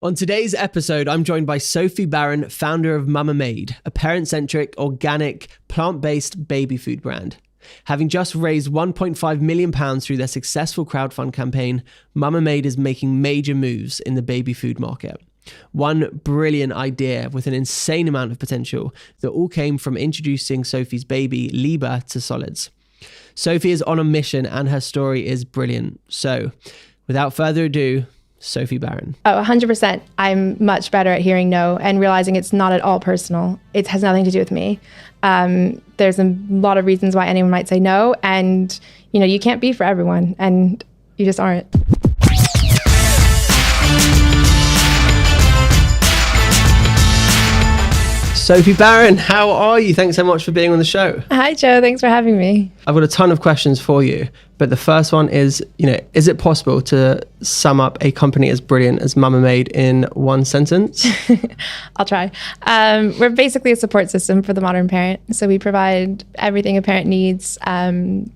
On today's episode, I'm joined by Sophie Baron, founder of Mamamade, a parent-centric, organic, plant-based baby food brand. Having just raised £1.5 million through their successful crowdfund campaign, Mamamade is making major moves in the baby food market. One brilliant idea with an insane amount of potential that all came from introducing Sophie's baby, Liba, to solids. Sophie is on a mission and her story is brilliant. So, without further ado, Sophie Baron. Oh, 100%. I'm much better at hearing no and realizing it's not at all personal. It has nothing to do with me. There's a lot of reasons why anyone might say no, and you can't be for everyone, and you just aren't. Sophie Baron, how are you? Thanks so much for being on the show. Hi, Joe. Thanks for having me. I've got a ton of questions for you, but the first one is, is it possible to sum up a company as brilliant as Mamamade in one sentence? I'll try. We're basically a support system for the modern parent. So we provide everything a parent needs,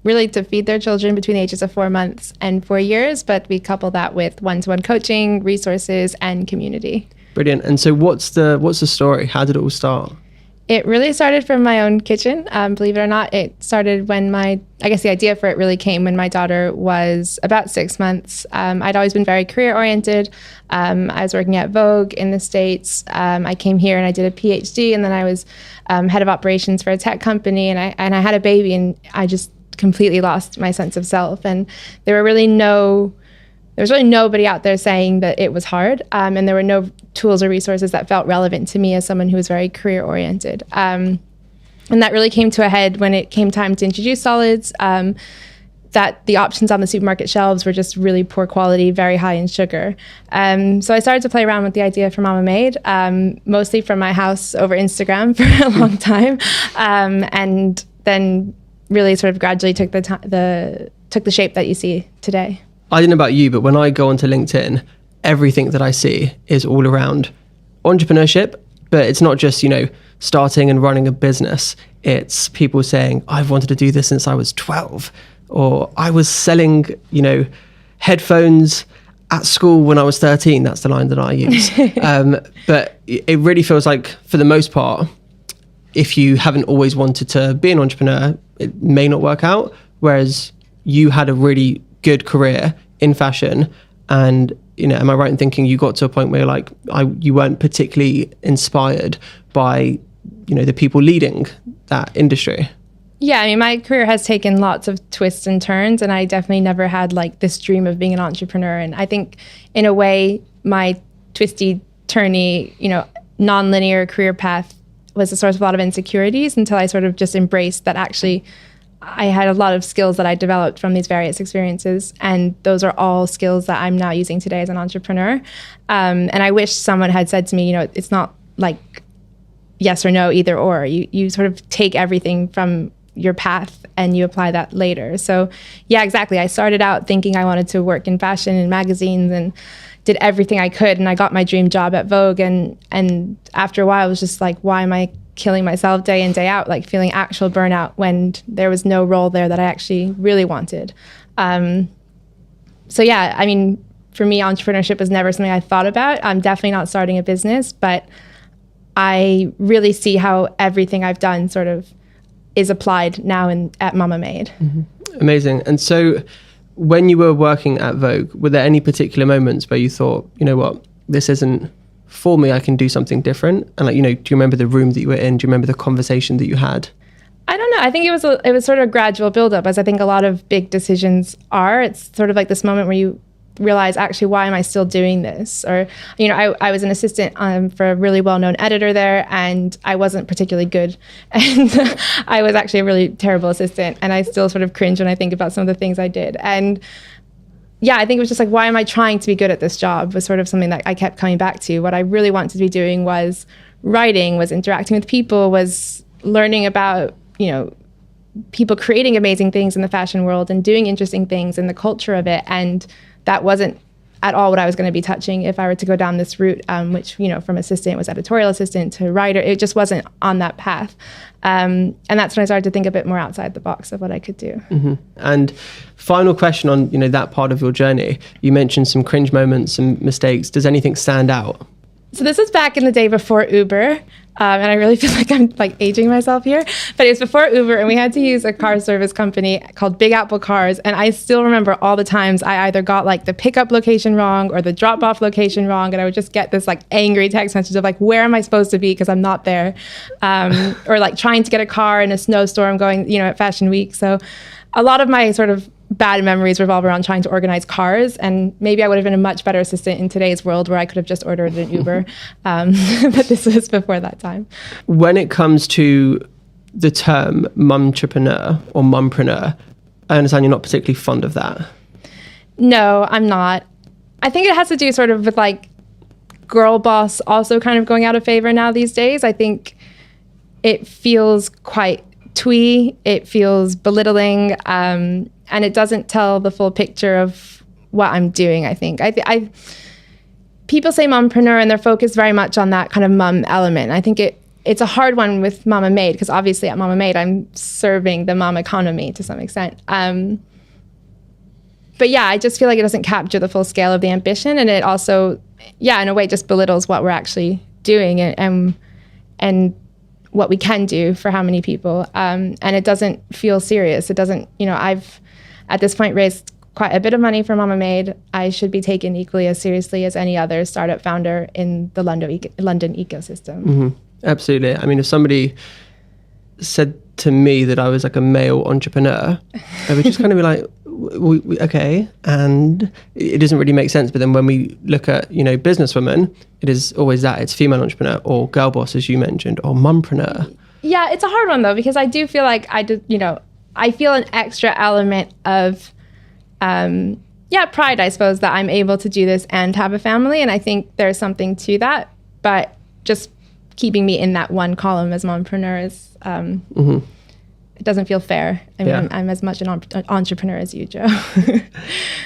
really to feed their children between the ages of 4 months and 4 years, but we couple that with one-to-one coaching, resources, and community. Brilliant. And so what's the story? How did it all start? It really started from my own kitchen. Believe it or not, it started when the idea for it really came when my daughter was about 6 months. I'd always been very career oriented. I was working at Vogue in the States. I came here and I did a PhD, and then I was head of operations for a tech company, and I had a baby, and I just completely lost my sense of self. And there was really nobody out there saying that it was hard, and there were no tools or resources that felt relevant to me as someone who was very career-oriented. And that really came to a head when it came time to introduce solids, that the options on the supermarket shelves were just really poor quality, very high in sugar. So I started to play around with the idea for Mamamade, mostly from my house over Instagram for a long time, and then really sort of gradually took the shape that you see today. I don't know about you, but when I go onto LinkedIn, everything that I see is all around entrepreneurship, but it's not just, starting and running a business. It's people saying, I've wanted to do this since I was 12, or I was selling, headphones at school when I was 13. That's the line that I use. But it really feels like, for the most part, if you haven't always wanted to be an entrepreneur, it may not work out. Whereas you had a really good career in fashion, and am I right in thinking you got to a point where you weren't particularly inspired by the people leading that industry? Yeah, my career has taken lots of twists and turns, and I definitely never had this dream of being an entrepreneur. And I think in a way my twisty turny non-linear career path was a source of a lot of insecurities until I sort of just embraced that actually I had a lot of skills that I developed from these various experiences, and those are all skills that I'm now using today as an entrepreneur. And I wish someone had said to me, it's not like yes or no, either or. You sort of take everything from your path and you apply that later. So yeah, exactly. I started out thinking I wanted to work in fashion and magazines and did everything I could, and I got my dream job at Vogue. And after a while, I was just like, why am I killing myself day in, day out, feeling actual burnout when there was no role there that I actually really wanted. So yeah, for me, entrepreneurship was never something I thought about. I'm definitely not starting a business, but I really see how everything I've done sort of is applied now at Mamamade. Mm-hmm. Amazing. And so when you were working at Vogue, were there any particular moments where you thought, what, this isn't for me, I can do something different? And do you remember the room that you were in? Do you remember the conversation that you had? I don't know. I think it was sort of a gradual buildup, as I think a lot of big decisions are. It's sort of like this moment where you realize, actually, why am I still doing this? Or, I was an assistant for a really well-known editor there, and I wasn't particularly good. And I was actually a really terrible assistant, and I still sort of cringe when I think about some of the things I did. And yeah, I think it was just why am I trying to be good at this job was sort of something that I kept coming back to. What I really wanted to be doing was writing, was interacting with people, was learning about, people creating amazing things in the fashion world and doing interesting things and the culture of it. And that wasn't at all what I was going to be touching if I were to go down this route, which, from assistant was editorial assistant to writer. It just wasn't on that path. And that's when I started to think a bit more outside the box of what I could do. Mm-hmm. And final question on, that part of your journey. You mentioned some cringe moments, some mistakes. Does anything stand out? So this was back in the day before Uber. And I really feel like I'm aging myself here, but it was before Uber, and we had to use a car service company called Big Apple Cars. And I still remember all the times I either got the pickup location wrong or the drop off location wrong. And I would just get this angry text message of where am I supposed to be? Because I'm not there. Or trying to get a car in a snowstorm going, at Fashion Week. So a lot of my sort of bad memories revolve around trying to organize cars, and maybe I would have been a much better assistant in today's world where I could have just ordered an Uber. But this was before that time. When it comes to the term mumtrepreneur or mumpreneur, I understand you're not particularly fond of that. No, I'm not. I think it has to do sort of with girl boss also kind of going out of favor now these days. I think it feels quite twee, it feels belittling, and it doesn't tell the full picture of what I'm doing, I think. People say mumpreneur and they're focused very much on that kind of mum element. I think it's a hard one with Mamamade, because obviously at Mamamade I'm serving the mom economy to some extent. But yeah, I just feel like it doesn't capture the full scale of the ambition, and it also, in a way just belittles what we're actually doing and what we can do for how many people. And it doesn't feel serious. It doesn't, I've at this point raised quite a bit of money for Mamamade. I should be taken equally as seriously as any other startup founder in the London ecosystem. Mm-hmm. Absolutely. I mean, if somebody said to me that I was a male entrepreneur, I would just kind of be like, okay, and it doesn't really make sense. But then when we look at, businesswomen, it is always that. It's female entrepreneur or girl boss, as you mentioned, or mumpreneur. Yeah, it's a hard one, though, because I do feel like I feel an extra element of, pride, I suppose, that I'm able to do this and have a family. And I think there's something to that. But just keeping me in that one column as mompreneur is, it doesn't feel fair. I mean, I'm as much an entrepreneur as you, Joe.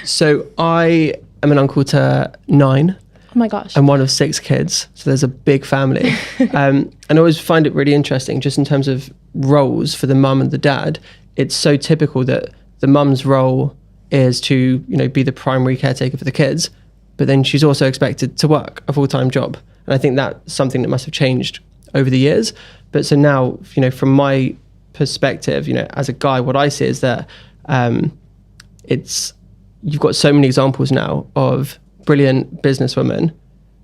So I am an uncle to 9. Oh my gosh. I'm one of 6 kids. So there's a big family. And I always find it really interesting, just in terms of roles for the mum and the dad. It's so typical that the mum's role is to, be the primary caretaker for the kids, but then she's also expected to work a full-time job. And I think that's something that must have changed over the years. But so now, from my perspective, as a guy, what I see is that you've got so many examples now of brilliant businesswomen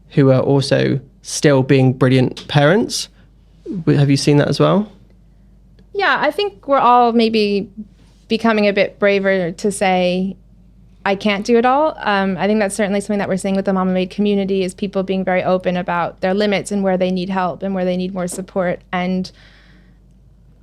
who are also still being brilliant parents. Have you seen that as well? Yeah, I think we're all maybe becoming a bit braver to say, I can't do it all. I think that's certainly something that we're seeing with the Mamamade community, is people being very open about their limits and where they need help and where they need more support. And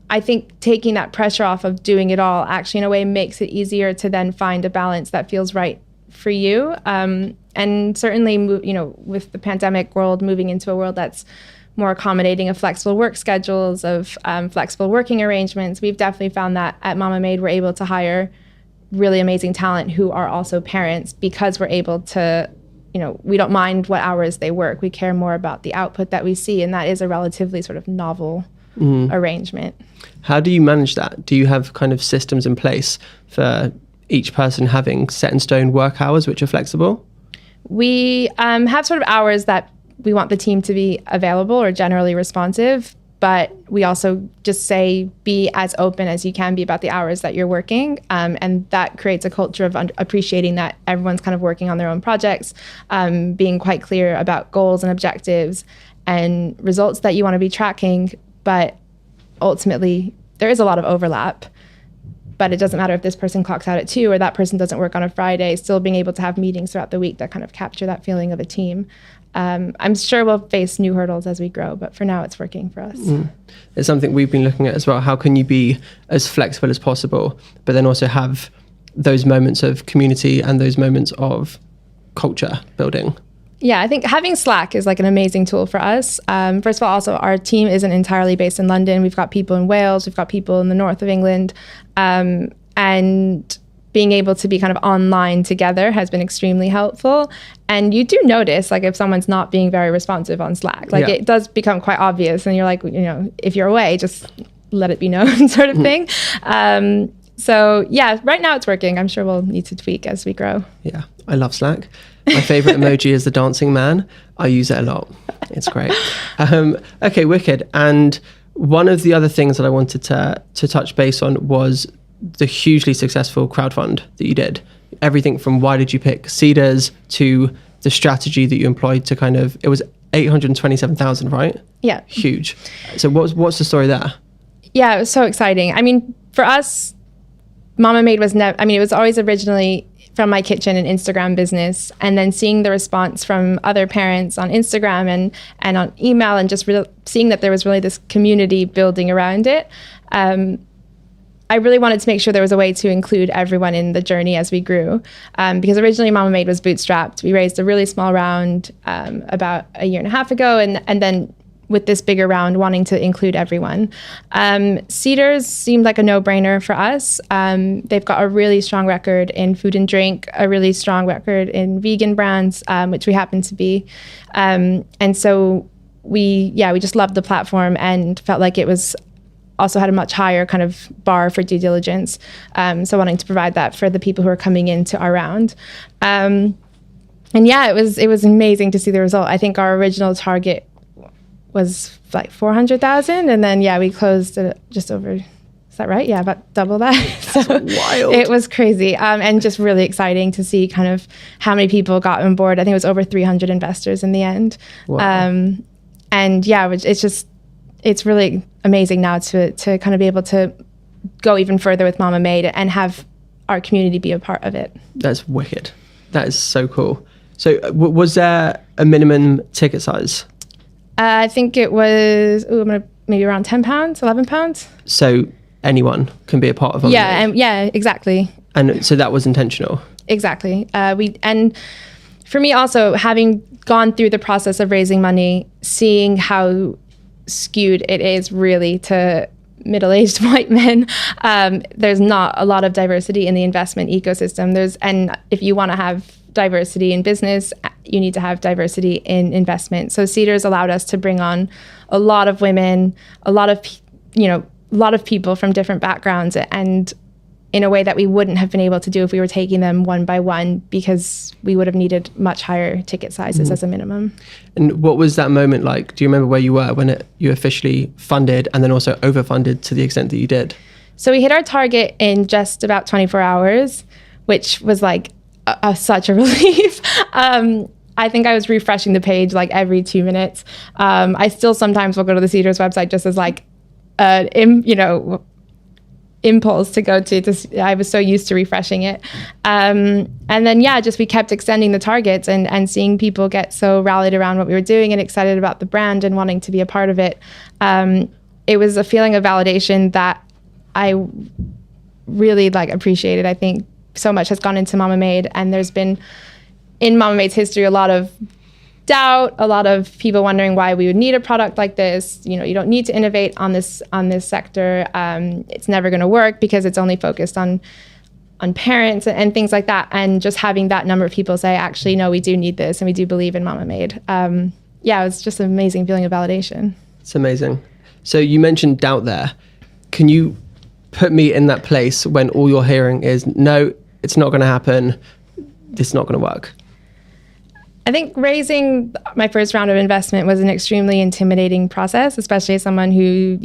I think taking that pressure off of doing it all actually in a way makes it easier to then find a balance that feels right for you. And certainly, with the pandemic world moving into a world that's more accommodating of flexible work schedules, of flexible working arrangements, we've definitely found that at Mamamade we're able to hire really amazing talent who are also parents, because we're able to, we don't mind what hours they work. We care more about the output that we see, and that is a relatively sort of novel arrangement. How do you manage that? Do you have kind of systems in place for each person having set in stone work hours which are flexible? We have sort of hours that we want the team to be available or generally responsive, but we also just say be as open as you can be about the hours that you're working. And that creates a culture of appreciating that everyone's kind of working on their own projects, being quite clear about goals and objectives and results that you want to be tracking. But ultimately, there is a lot of overlap. But it doesn't matter if this person clocks out at 2 or that person doesn't work on a Friday, still being able to have meetings throughout the week that kind of capture that feeling of a team. I'm sure we'll face new hurdles as we grow, but for now it's working for us. It's something we've been looking at as well. How can you be as flexible as possible, but then also have those moments of community and those moments of culture building? Yeah, I think having Slack is like an amazing tool for us. First of all, also our team isn't entirely based in London. We've got people in Wales, we've got people in the north of England. And being able to be kind of online together has been extremely helpful. And you do notice, like, if someone's not being very responsive on Slack, like it does become quite obvious. And you're like, if you're away, just let it be known sort of thing. So yeah, right now it's working. I'm sure we'll need to tweak as we grow. Yeah, I love Slack. My favorite emoji is the dancing man. I use it a lot. It's great. Okay, wicked. And one of the other things that I wanted to touch base on was the hugely successful crowdfund that you did. Everything from why did you pick Seedrs to the strategy that you employed to kind of, it was 827,000, right? Yeah. Huge. So what's the story there? Yeah, it was so exciting. I mean, for us, Mamamade was it was always originally from my kitchen and Instagram business, and then seeing the response from other parents on Instagram and on email, and just seeing that there was really this community building around it. I really wanted to make sure there was a way to include everyone in the journey as we grew, because originally Mamamade was bootstrapped. We raised a really small round about a year and a half ago, and then with this bigger round, wanting to include everyone. Seedrs seemed like a no-brainer for us. They've got a really strong record in food and drink, a really strong record in vegan brands, which we happen to be. And so we just loved the platform and felt like it was also had a much higher kind of bar for due diligence. So wanting to provide that for the people who are coming into our round. And yeah, it was amazing to see the result. I think our original target was like 400,000, and then we closed at just over, is that right? Yeah, about double that. That's wild. It was crazy, and just really exciting to see kind of how many people got on board. I think it was over 300 investors in the end. Wow. And yeah, it's really amazing now to kind of be able to go even further with Mamamade and have our community be a part of it. That's wicked. That is so cool. So was there a minimum ticket size? I think it was maybe around £10, £11. So anyone can be a part of it. Yeah, exactly. And so that was intentional. Exactly. And for me also, having gone through the process of raising money, seeing how skewed it is really to middle-aged white men, there's not a lot of diversity in the investment ecosystem. And if you want to have diversity in business, you need to have diversity in investment. So Seedrs allowed us to bring on a lot of women, a lot of people from different backgrounds, and in a way that we wouldn't have been able to do if we were taking them one by one, because we would have needed much higher ticket sizes as a minimum. And what was that moment like? Do you remember where you were when you officially funded and then also overfunded to the extent that you did? So we hit our target in just about 24 hours, which was like such a relief. I think I was refreshing the page like every 2 minutes. I still sometimes will go to the Seedrs website just as like impulse to go to. I was so used to refreshing it. And then, we kept extending the targets and seeing people get so rallied around what we were doing and excited about the brand and wanting to be a part of it. It was a feeling of validation that I really appreciated. I think so much has gone into Mamamade, and there's been in Mamamade's history a lot of doubt, a lot of people wondering why we would need a product like this. You don't need to innovate on this sector. It's never going to work because it's only focused on parents and things like that. And just having that number of people say, actually, no, we do need this and we do believe in Mamamade. It was just an amazing feeling of validation. It's amazing. So you mentioned doubt there. Can you put me in that place when all you're hearing is, no, it's not going to happen, this is not going to work? I think raising my first round of investment was an extremely intimidating process, especially as someone who,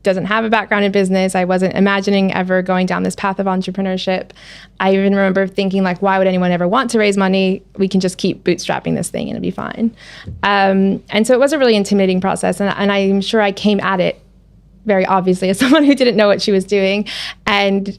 doesn't have a background in business. I wasn't imagining ever going down this path of entrepreneurship. I even remember thinking, why would anyone ever want to raise money? We can just keep bootstrapping this thing and it'll be fine. And so it was a really intimidating process. And I'm sure I came at it very obviously as someone who didn't know what she was doing. And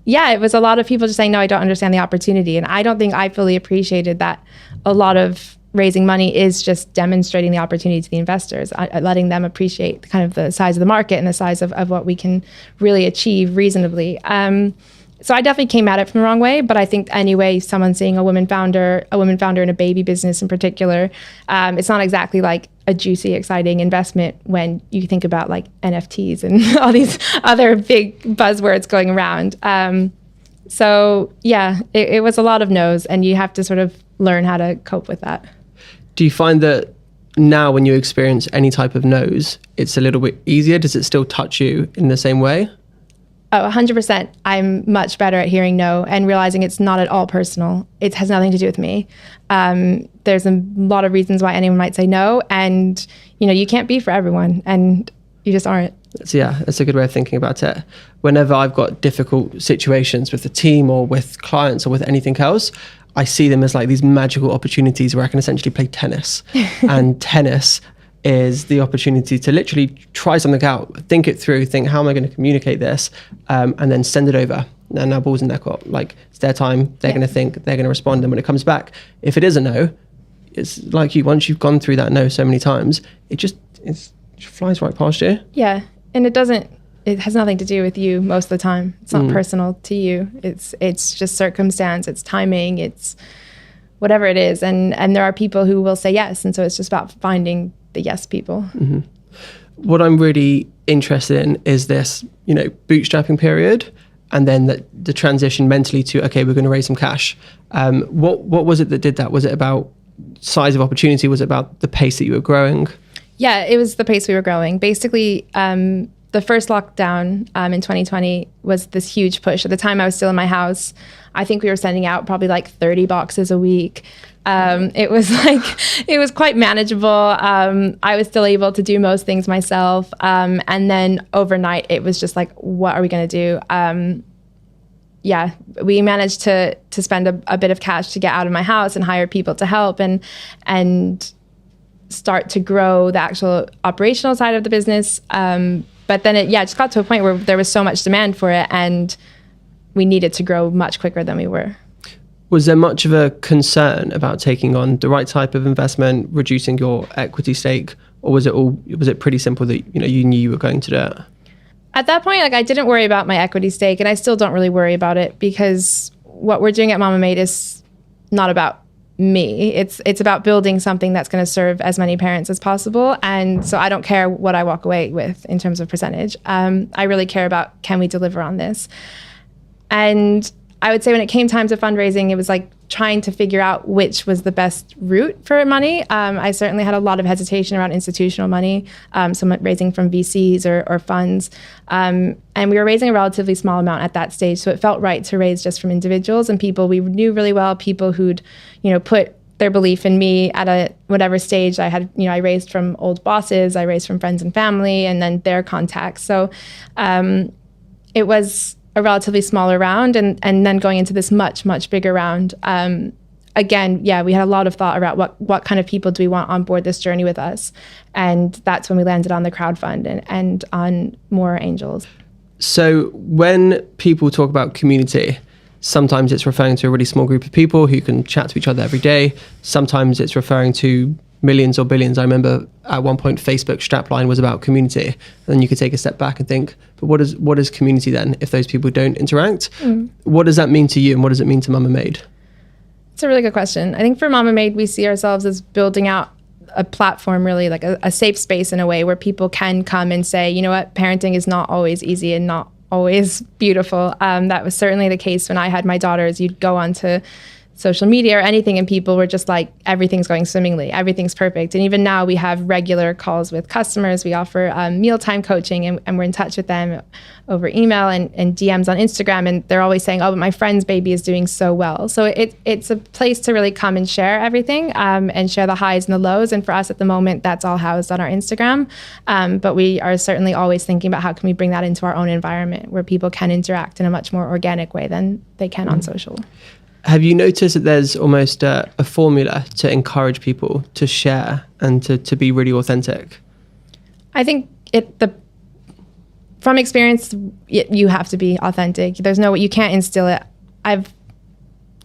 it was a lot of people just saying, no, I don't understand the opportunity. And I don't think I fully appreciated that a lot of raising money is just demonstrating the opportunity to the investors, letting them appreciate kind of the size of the market and the size of what we can really achieve reasonably. So I definitely came at it from the wrong way, but I think anyway, someone seeing a woman founder in a baby business in particular, it's not exactly like a juicy, exciting investment when you think about like NFTs and all these other big buzzwords going around. So yeah, it was a lot of no's, and you have to sort of learn how to cope with that. Do you find that now when you experience any type of no's, it's a little bit easier? Does it still touch you in the same way? Oh, 100%. I'm much better at hearing no and realizing it's not at all personal. It has nothing to do with me. There's a lot of reasons why anyone might say no, and you can't be for everyone, and you just aren't. That's a good way of thinking about it. Whenever I've got difficult situations with the team or with clients or with anything else, I see them as like these magical opportunities where I can essentially play tennis. And tennis is the opportunity to literally try something out, think it through, think, how am I going to communicate this? And then send it over. And now ball's in their court. Like, it's their time. They're going to think, they're going to respond. And when it comes back, if it is a no, it's like once you've gone through that no so many times, it flies right past you. Yeah. And it has nothing to do with you most of the time. It's not personal to you. It's just circumstance, it's timing, it's whatever it is. And there are people who will say yes. And so it's just about finding the yes people. Mm-hmm. What I'm really interested in is this, bootstrapping period, and then the transition mentally to, okay, we're going to raise some cash. What was it that did that? Was it about size of opportunity? Was it about the pace that you were growing? Yeah, it was the pace we were growing. Basically, the first lockdown in 2020 was this huge push. At the time, I was still in my house. I think we were sending out probably like 30 boxes a week. It was quite manageable. I was still able to do most things myself. And then overnight, it was just like, what are we going to do? We managed to spend a bit of cash to get out of my house and hire people to help and start to grow the actual operational side of the business. But then it just got to a point where there was so much demand for it, and we needed to grow much quicker than we were. Was there much of a concern about taking on the right type of investment, reducing your equity stake, or was it pretty simple that you knew you were going to do it? At that point, I didn't worry about my equity stake, and I still don't really worry about it, because what we're doing at Mamamade is not about me. It's about building something that's going to serve as many parents as possible. And so I don't care what I walk away with in terms of percentage. I really care about, can we deliver on this? And I would say when it came time to fundraising, it was like trying to figure out which was the best route for money. I certainly had a lot of hesitation around institutional money, some raising from VCs or funds. And we were raising a relatively small amount at that stage. So it felt right to raise just from individuals and people we knew really well, people who'd, put their belief in me at whatever stage I had. I raised from old bosses, I raised from friends and family, and then their contacts. So it was a relatively smaller round, and then going into this much, much bigger round. Again, we had a lot of thought about what kind of people do we want on board this journey with us. And that's when we landed on the crowdfund and on more angels. So when people talk about community, sometimes it's referring to a really small group of people who can chat to each other every day. Sometimes it's referring to millions or billions. I remember at one point Facebook strapline was about community. And then you could take a step back and think, but what is community then if those people don't interact? What does that mean to you, and what does it mean to Mamamade? It's a really good question. I think for Mamamade, we see ourselves as building out a platform, really like a safe space in a way where people can come and say, you know what, parenting is not always easy and not always beautiful. That was certainly the case when I had my daughters. You'd go onto social media or anything, and people were just like, everything's going swimmingly, everything's perfect. And even now we have regular calls with customers. We offer mealtime coaching, and we're in touch with them over email and DMs on Instagram, and they're always saying, oh, but my friend's baby is doing so well. So it's a place to really come and share everything, and share the highs and the lows. And for us at the moment, that's all housed on our Instagram. But we are certainly always thinking about how can we bring that into our own environment where people can interact in a much more organic way than they can on social. Have you noticed that there's almost a formula to encourage people to share and to be really authentic? I think from experience, you have to be authentic. You can't instill it. I've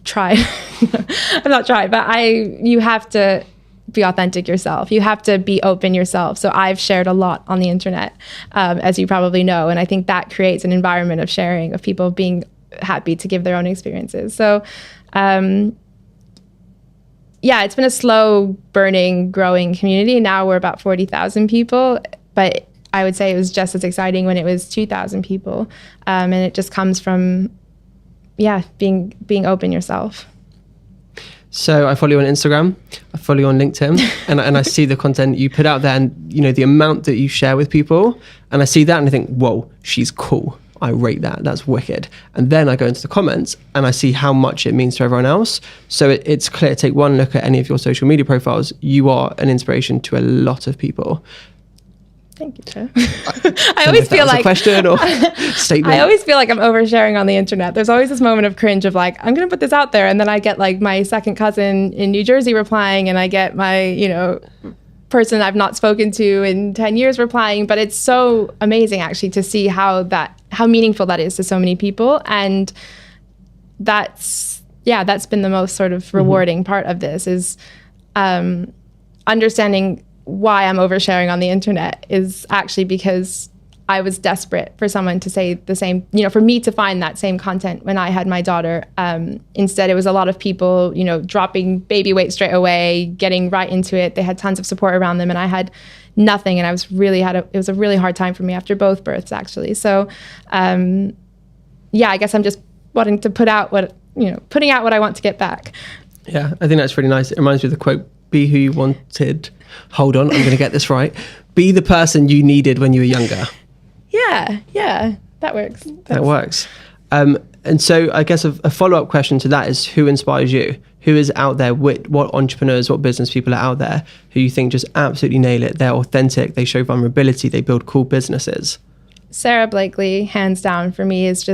tried. I've not tried, but you have to be authentic yourself. You have to be open yourself. So I've shared a lot on the internet, as you probably know, and I think that creates an environment of sharing, of people being happy to give their own experiences. So it's been a slow burning, growing community. Now we're about 40,000 people, but I would say it was just as exciting when it was 2,000 people. And it just comes from being open yourself. So I follow you on Instagram, I follow you on LinkedIn, and I see the content you put out there, and the amount that you share with people, and I see that and I think, whoa, she's cool. I rate that. That's wicked. And then I go into the comments and I see how much it means to everyone else. So it's clear. Take one look at any of your social media profiles. You are an inspiration to a lot of people. Thank you, Joe. I always feel like a question or statement. I always feel like I'm oversharing on the internet. There's always this moment of cringe of like, I'm going to put this out there. And then I get like my second cousin in New Jersey replying, and I get my, person I've not spoken to in 10 years replying. But it's so amazing actually to see how meaningful that is to so many people. And that's been the most sort of rewarding part of this is understanding why I'm oversharing on the internet is actually because I was desperate for someone to say the same, for me to find that same content when I had my daughter. Instead, it was a lot of people, dropping baby weight straight away, getting right into it. They had tons of support around them, and I had nothing. And I was it was a really hard time for me after both births, actually. So, I guess I'm just wanting to putting out what I want to get back. Yeah, I think that's really nice. It reminds me of the quote, be who you wanted. Hold on, I'm going to get this right. Be the person you needed when you were younger. Yeah, that works. That works. And so I guess a follow-up question to that is, who inspires you? Who is out there? What entrepreneurs, what business people are out there who you think just absolutely nail it? They're authentic, they show vulnerability, they build cool businesses. Sarah Blakely, hands down, for me is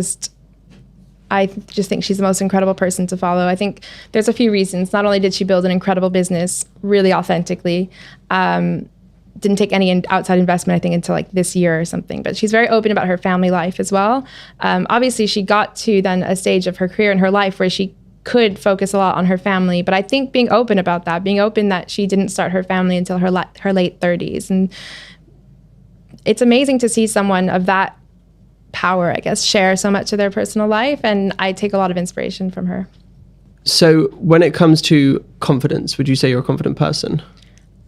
I just think she's the most incredible person to follow. I think there's a few reasons. Not only did she build an incredible business really authentically, didn't take any outside investment, I think, until like this year or something, but she's very open about her family life as well. Obviously, she got to then a stage of her career and her life where she could focus a lot on her family, but I think being open about that, being open that she didn't start her family until her late 30s. And it's amazing to see someone of that power, I guess, share so much of their personal life, and I take a lot of inspiration from her. So when it comes to confidence, would you say you're a confident person?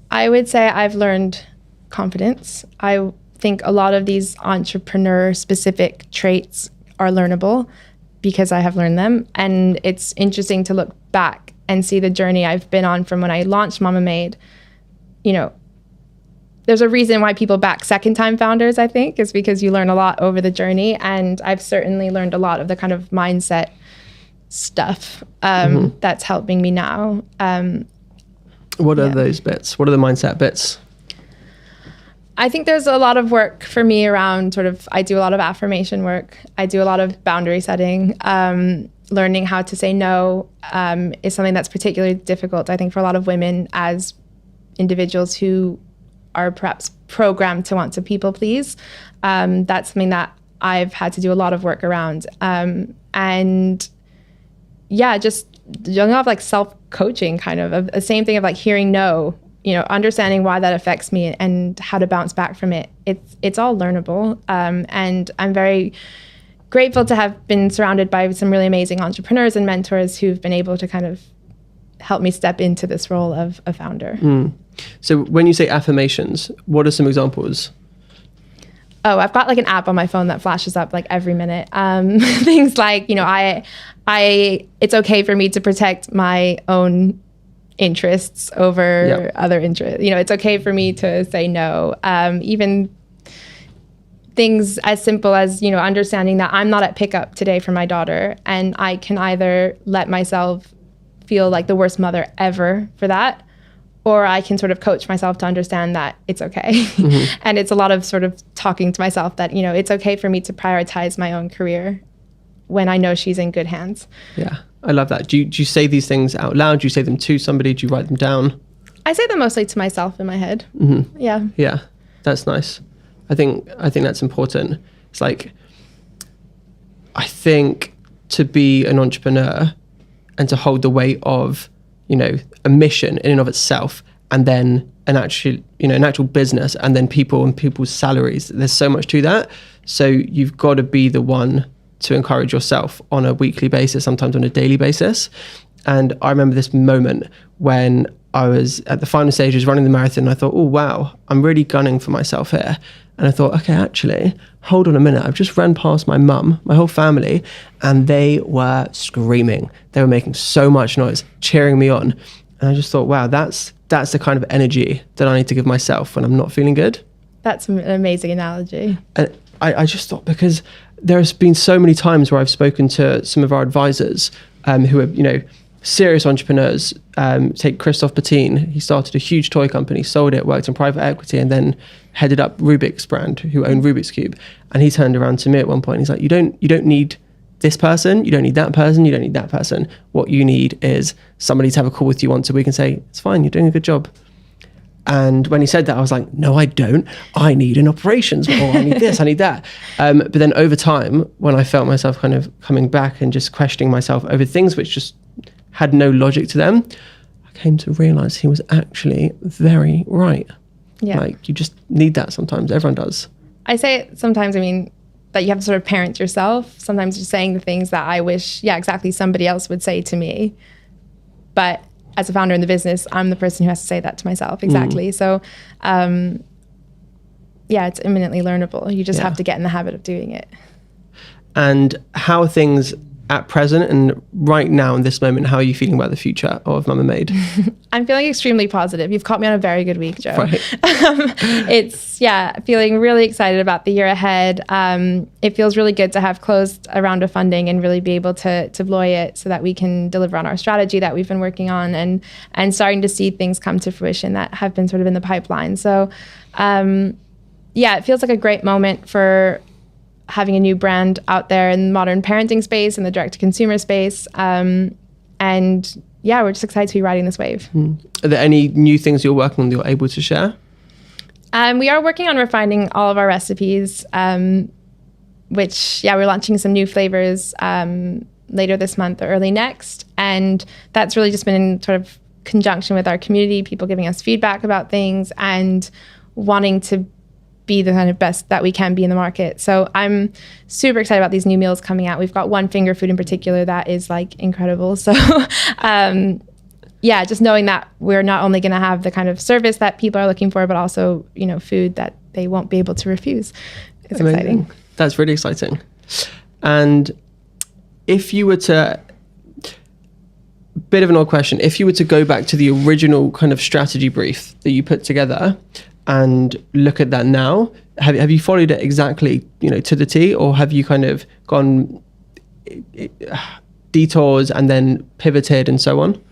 I would say I've learned confidence. I think a lot of these entrepreneur-specific traits are learnable because I have learned them, and it's interesting to look back and see the journey I've been on from when I launched Mamamade. There's a reason why people back second-time founders, I think, is because you learn a lot over the journey. And I've certainly learned a lot of the kind of mindset stuff that's helping me now. What are those bits? What are the mindset bits? I think there's a lot of work for me around I do a lot of affirmation work. I do a lot of boundary setting. Learning how to say no is something that's particularly difficult, I think, for a lot of women as individuals who are perhaps programmed to want to people please. That's something that I've had to do a lot of work around. Just young of like self-coaching kind of the same thing of like hearing no, understanding why that affects me and how to bounce back from it. It's all learnable. And I'm very grateful to have been surrounded by some really amazing entrepreneurs and mentors who've been able to kind of help me step into this role of a founder. So when you say affirmations, what are some examples? Oh, I've got like an app on my phone that flashes up like every minute. Things like, it's okay for me to protect my own interests over other interests. It's okay for me to say no. Even things as simple as, understanding that I'm not at pickup today for my daughter, and I can either let myself feel like the worst mother ever for that, or I can sort of coach myself to understand that it's okay. And it's a lot of sort of talking to myself that, it's okay for me to prioritize my own career when I know she's in good hands. Yeah, I love that. Do you say these things out loud? Do you say them to somebody? Do you write them down? I say them mostly to myself in my head. Yeah, that's nice. I think that's important. It's like, I think to be an entrepreneur and to hold the weight of, a mission in and of itself, and then an actual business, and then people and people's salaries. There's so much to that. So you've got to be the one to encourage yourself on a weekly basis, sometimes on a daily basis. And I remember this moment when I was at the final stages running the marathon, and I thought, oh, wow, I'm really gunning for myself here. And I thought, okay, actually, hold on a minute. I've just ran past my mum, my whole family, and they were screaming. They were making so much noise, cheering me on. And I just thought, wow, that's the kind of energy that I need to give myself when I'm not feeling good. That's an amazing analogy. And I just thought, because there's been so many times where I've spoken to some of our advisors who are, serious entrepreneurs. Take Christophe Patin. He started a huge toy company, sold it, worked in private equity, and then headed up Rubik's brand, who owned Rubik's Cube. And he turned around to me at one point. He's like, you don't need this person, you don't need that person, you don't need that person. What you need is somebody to have a call with you once a week and say, it's fine, you're doing a good job. And when he said that, I was like, no, I don't. I need an operations, or I need this, I need that. But then over time, when I felt myself kind of coming back and just questioning myself over things which just had no logic to them, I came to realize he was actually very right. Yeah. Like, you just need that sometimes. Everyone does. I say sometimes, that you have to sort of parent yourself. Sometimes you're saying the things that I wish, exactly, somebody else would say to me. But as a founder in the business, I'm the person who has to say that to myself. Exactly. So, it's imminently learnable. You just have to get in the habit of doing it. And how are things at present and right now in this moment? How are you feeling about the future of Mamamade? I'm feeling extremely positive. You've caught me on a very good week, Joe. Right. It's feeling really excited about the year ahead. It feels really good to have closed a round of funding and really be able to deploy it so that we can deliver on our strategy that we've been working on, and starting to see things come to fruition that have been sort of in the pipeline. So it feels like a great moment for having a new brand out there in the modern parenting space and the direct-to-consumer space. We're just excited to be riding this wave. Are there any new things you're working on that you're able to share? We are working on refining all of our recipes, we're launching some new flavors later this month or early next. And that's really just been in sort of conjunction with our community, people giving us feedback about things and wanting to be the kind of best that we can be in the market. So I'm super excited about these new meals coming out. We've got one finger food in particular that is like incredible. So just knowing that we're not only going to have the kind of service that people are looking for, but also, food that they won't be able to refuse. It's amazing. Exciting. That's really exciting. And if you were to, bit of an odd question, if you were to go back to the original kind of strategy brief that you put together and look at that now, have you followed it exactly, to the T, or have you kind of gone detours and then pivoted and so on?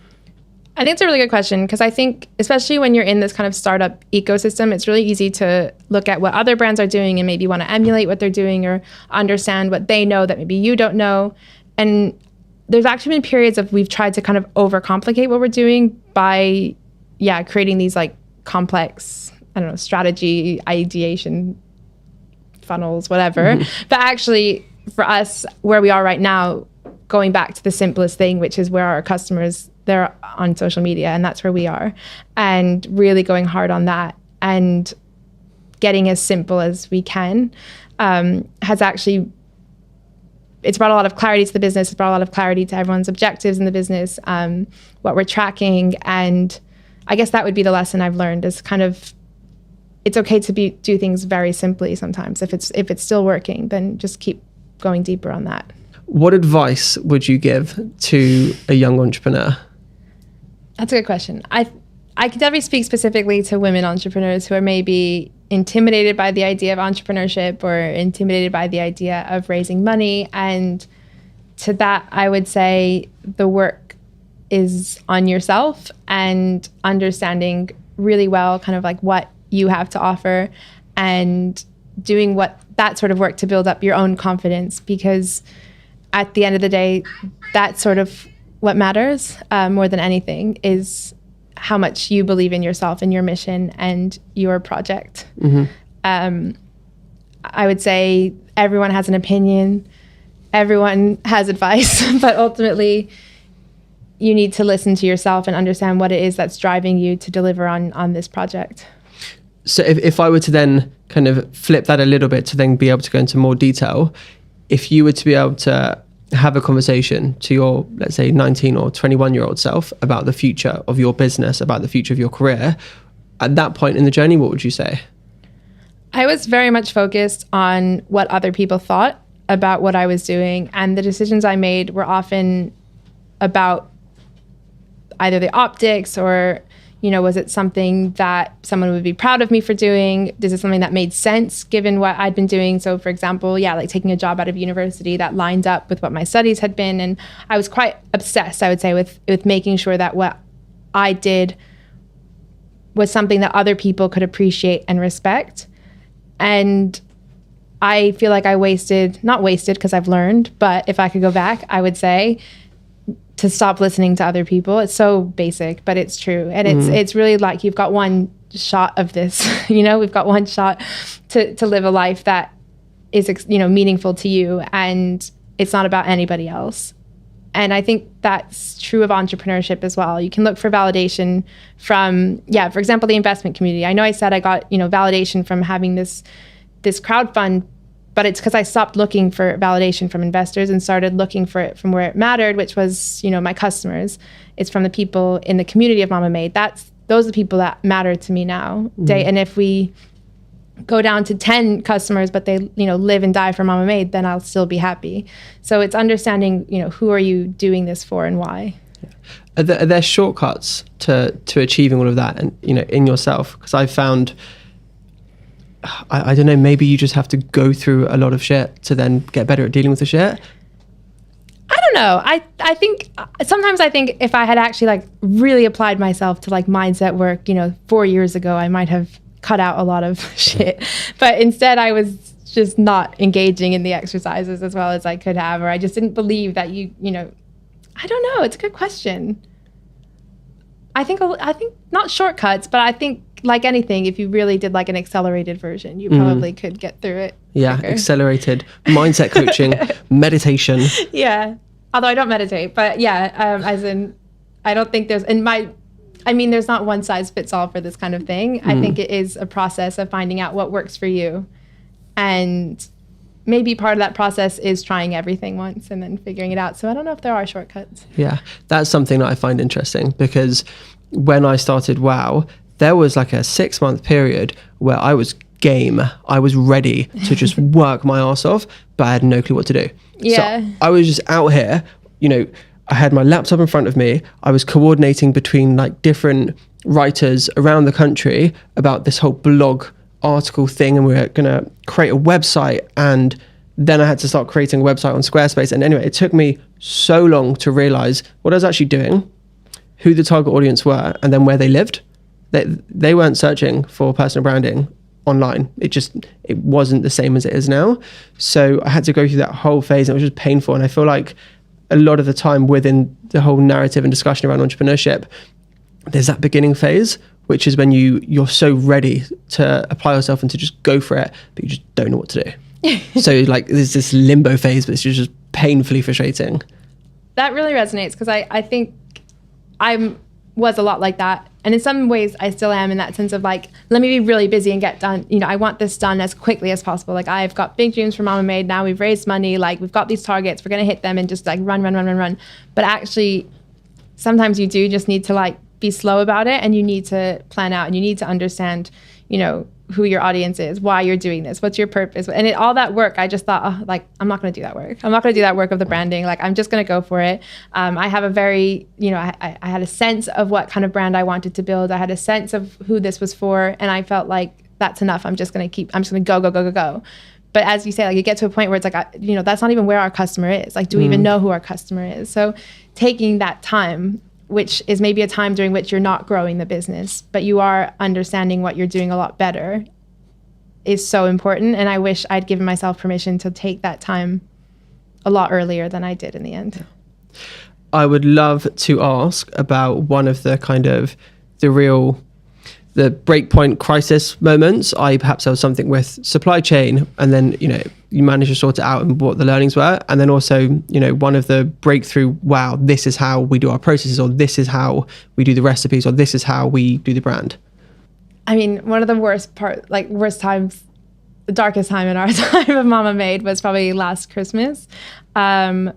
I think it's a really good question, because I think especially when you're in this kind of startup ecosystem, it's really easy to look at what other brands are doing and maybe want to emulate what they're doing or understand what they know that maybe you don't know. And there's actually been periods of we've tried to kind of overcomplicate what we're doing by creating these like complex, strategy, ideation funnels, whatever. But actually, for us, where we are right now, going back to the simplest thing, which is where our customers, they're on social media, and that's where we are. And really going hard on that and getting as simple as we can has actually, it's brought a lot of clarity to the business. It's brought a lot of clarity to everyone's objectives in the business, what we're tracking. And I guess that would be the lesson I've learned, is kind of, it's okay to do things very simply sometimes. If it's still working, then just keep going deeper on that. What advice would you give to a young entrepreneur? That's a good question. I can definitely speak specifically to women entrepreneurs who are maybe intimidated by the idea of entrepreneurship or intimidated by the idea of raising money. And to that, I would say the work is on yourself and understanding really well kind of like what you have to offer and doing that sort of work to build up your own confidence, because at the end of the day, that's sort of what matters more than anything, is how much you believe in yourself and your mission and your project. I would say everyone has an opinion, everyone has advice, but ultimately you need to listen to yourself and understand what it is that's driving you to deliver on this project. So if I were to then kind of flip that a little bit to then be able to go into more detail, if you were to be able to have a conversation to your, let's say, 19 or 21-year-old self about the future of your business, about the future of your career, at that point in the journey, what would you say? I was very much focused on what other people thought about what I was doing, and the decisions I made were often about either the optics or, was it something that someone would be proud of me for doing? Is it something that made sense given what I'd been doing? So for example, like taking a job out of university that lined up with what my studies had been. And I was quite obsessed, I would say, with making sure that what I did was something that other people could appreciate and respect. And I feel like I not wasted because I've learned, but if I could go back, I would say to stop listening to other people. It's so basic, but it's true. And it's really like you've got one shot of this, we've got one shot to live a life that is, meaningful to you, and it's not about anybody else. And I think that's true of entrepreneurship as well. You can look for validation from, for example, the investment community. I know I said I got, validation from having this crowdfund, but it's because I stopped looking for validation from investors and started looking for it from where it mattered, which was, my customers. It's from the people in the community of Mamamade. Those are the people that matter to me now. And if we go down to 10 customers, but they, live and die for Mamamade, then I'll still be happy. So it's understanding, who are you doing this for and why? Are there shortcuts to achieving all of that and, in yourself? Because I've found, I don't know, maybe you just have to go through a lot of shit to then get better at dealing with the shit. I don't know. I think sometimes if I had actually really applied myself to mindset work, 4 years ago, I might have cut out a lot of shit. But instead I was just not engaging in the exercises as well as I could have, or I just didn't believe that I don't know. It's a good question. I think not shortcuts, but I think like anything, if you really did an accelerated version, you probably could get through it. Yeah, quicker. Accelerated mindset coaching, meditation. Yeah, although I don't meditate, but as in, I don't think there's there's not one size fits all for this kind of thing. I think it is a process of finding out what works for you, and maybe part of that process is trying everything once and then figuring it out. So I don't know if there are shortcuts. Yeah, that's something that I find interesting, because when I started WOW, there was a 6-month period where I was game. I was ready to just work my ass off, but I had no clue what to do. Yeah. So I was just out here, I had my laptop in front of me. I was coordinating between different writers around the country about this whole blog article thing, and we were going to create a website, and then I had to start creating a website on Squarespace. And anyway, it took me so long to realize what I was actually doing, who the target audience were, and then where they lived. They weren't searching for personal branding online. It wasn't the same as it is now. So I had to go through that whole phase, and it was just painful. And I feel like a lot of the time within the whole narrative and discussion around entrepreneurship, there's that beginning phase, which is when you're so ready to apply yourself and to just go for it, but you just don't know what to do. So there's this limbo phase, but it's just painfully frustrating. That really resonates, because I think I was a lot like that. And in some ways I still am, in that sense of let me be really busy and get done. I want this done as quickly as possible. I've got big dreams for Mamamade. Now we've raised money. We've got these targets. We're going to hit them and just run. But actually, sometimes you do just need to be slow about it, and you need to plan out, and you need to understand, who your audience is, why you're doing this, what's your purpose. And all that work, I just thought, I'm not going to do that work. I'm not going to do that work of the branding. I'm just going to go for it. I have a very, I had a sense of what kind of brand I wanted to build. I had a sense of who this was for, and I felt like that's enough. I'm just going to go. But as you say, you get to a point where it's that's not even where our customer is. Do we even know who our customer is? So taking that time, which is maybe a time during which you're not growing the business, but you are understanding what you're doing a lot better, is so important. And I wish I'd given myself permission to take that time a lot earlier than I did in the end. I would love to ask about one of the the breakpoint crisis moments. Perhaps there was something with supply chain, and then, you managed to sort it out and what the learnings were. And then also, one of the breakthrough, wow, this is how we do our processes, or this is how we do the recipes, or this is how we do the brand. One of the worst times the darkest time in our time of Mamamade was probably last Christmas.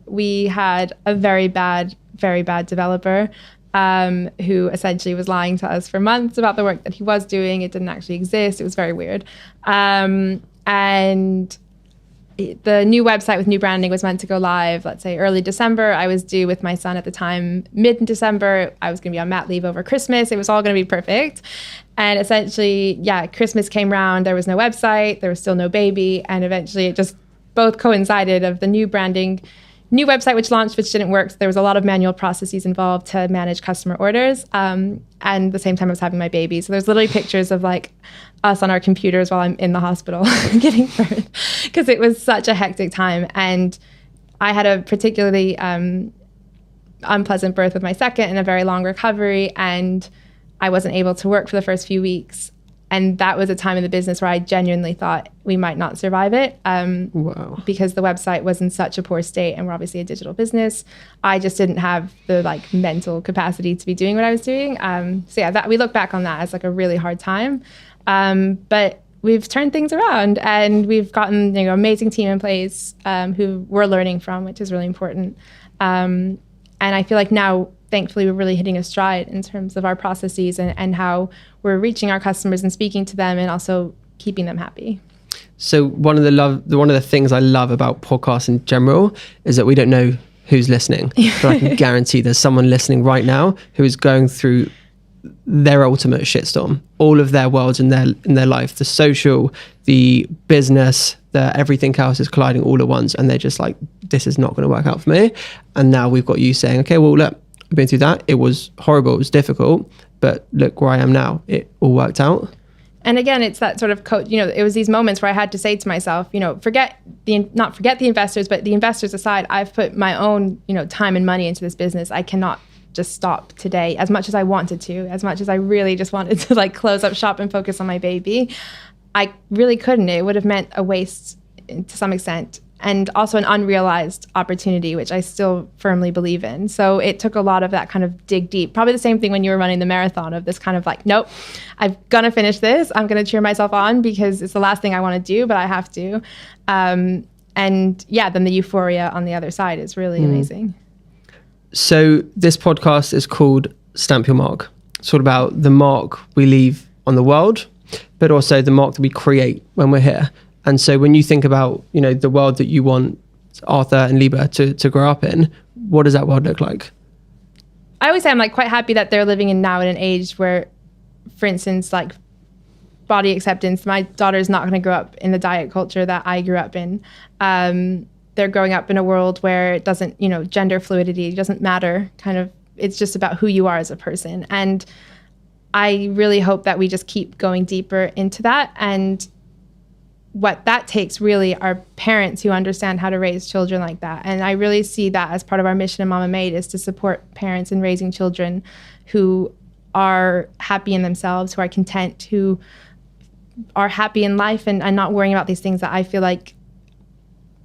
We had a very bad developer who essentially was lying to us for months about the work that he was doing. It didn't actually exist. It was very weird. And the new website with new branding was meant to go live, let's say early December. I was due with my son at the time, mid-December. I was going to be on mat leave over Christmas. It was all going to be perfect. And essentially, Christmas came round. There was no website. There was still no baby. And eventually it just both coincided of the new branding, new website which launched, which didn't work. So there was a lot of manual processes involved to manage customer orders. And at the same time I was having my baby. So there's literally pictures of like us on our computers while I'm in the hospital getting birth, because it was such a hectic time. And I had a particularly unpleasant birth with my second and a very long recovery. And I wasn't able to work for the first few weeks. And that was a time in the business where I genuinely thought we might not survive it, because the website was in such a poor state, and we're obviously a digital business. I just didn't have the like mental capacity to be doing what I was doing. We look back on that as like a really hard time. But we've turned things around, and we've gotten amazing team in place who we're learning from, which is really important. And I feel like now, thankfully, we're really hitting a stride in terms of our processes and how we're reaching our customers and speaking to them, and also keeping them happy. So one of the things I love about podcasts in general is that we don't know who's listening. But I can guarantee there's someone listening right now who is going through their ultimate shitstorm. All of their worlds in their life, the social, the business, the everything else is colliding all at once, and they're just like, this is not going to work out for me. And now we've got you saying, okay, well, look, I've been through that. It was horrible. It was difficult. But look where I am now. It all worked out. And again, it's that sort of it was these moments where I had to say to myself, not forget the investors, but the investors aside, I've put my own, time and money into this business. I cannot just stop today, as much as I wanted to, as much as I really just wanted to like close up shop and focus on my baby. I really couldn't. It would have meant a waste to some extent, and also an unrealized opportunity, which I still firmly believe in. So it took a lot of that kind of dig deep. Probably the same thing when you were running the marathon, of this kind of like, nope, I'm going to finish this. I'm going to cheer myself on because it's the last thing I want to do, but I have to. Then the euphoria on the other side is really amazing. So this podcast is called Stamp Your Mark. It's all about the mark we leave on the world, but also the mark that we create when we're here. And so when you think about, the world that you want Arthur and Liba to grow up in, what does that world look like? I always say I'm like quite happy that they're living in now in an age where, for instance, like body acceptance, my daughter is not going to grow up in the diet culture that I grew up in. They're growing up in a world where it doesn't, gender fluidity doesn't matter. It's just about who you are as a person. And I really hope that we just keep going deeper into that. And what that takes really are parents who understand how to raise children like that. And I really see that as part of our mission in Mamamade, is to support parents in raising children who are happy in themselves, who are content, who are happy in life, and not worrying about these things that I feel like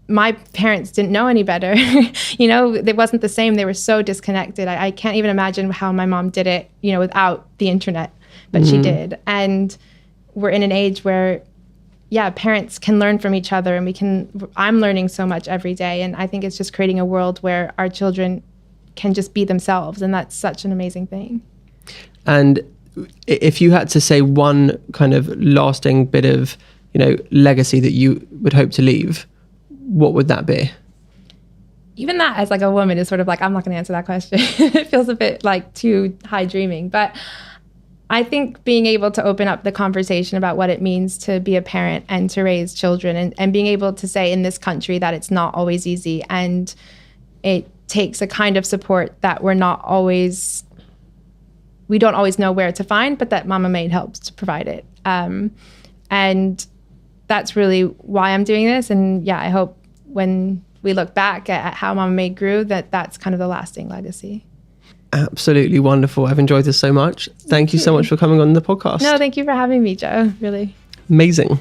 my parents didn't know any better. It wasn't the same. They were so disconnected. I can't even imagine how my mom did it, without the internet, but she did. And we're in an age where parents can learn from each other, and I'm learning so much every day. And I think it's just creating a world where our children can just be themselves. And that's such an amazing thing. And if you had to say one kind of lasting bit of, legacy that you would hope to leave, what would that be? Even that, as like a woman, is sort of like, I'm not going to answer that question. It feels a bit like too high dreaming, but I think being able to open up the conversation about what it means to be a parent and to raise children, and being able to say in this country that it's not always easy, and it takes a kind of support that we don't always know where to find, but that Mamamade helps to provide it. And that's really why I'm doing this. And I hope when we look back at how Mamamade grew, that's kind of the lasting legacy. Absolutely wonderful. I've enjoyed this so much. Thank you so much for coming on the podcast. No, thank you for having me, Joe. Really. Amazing.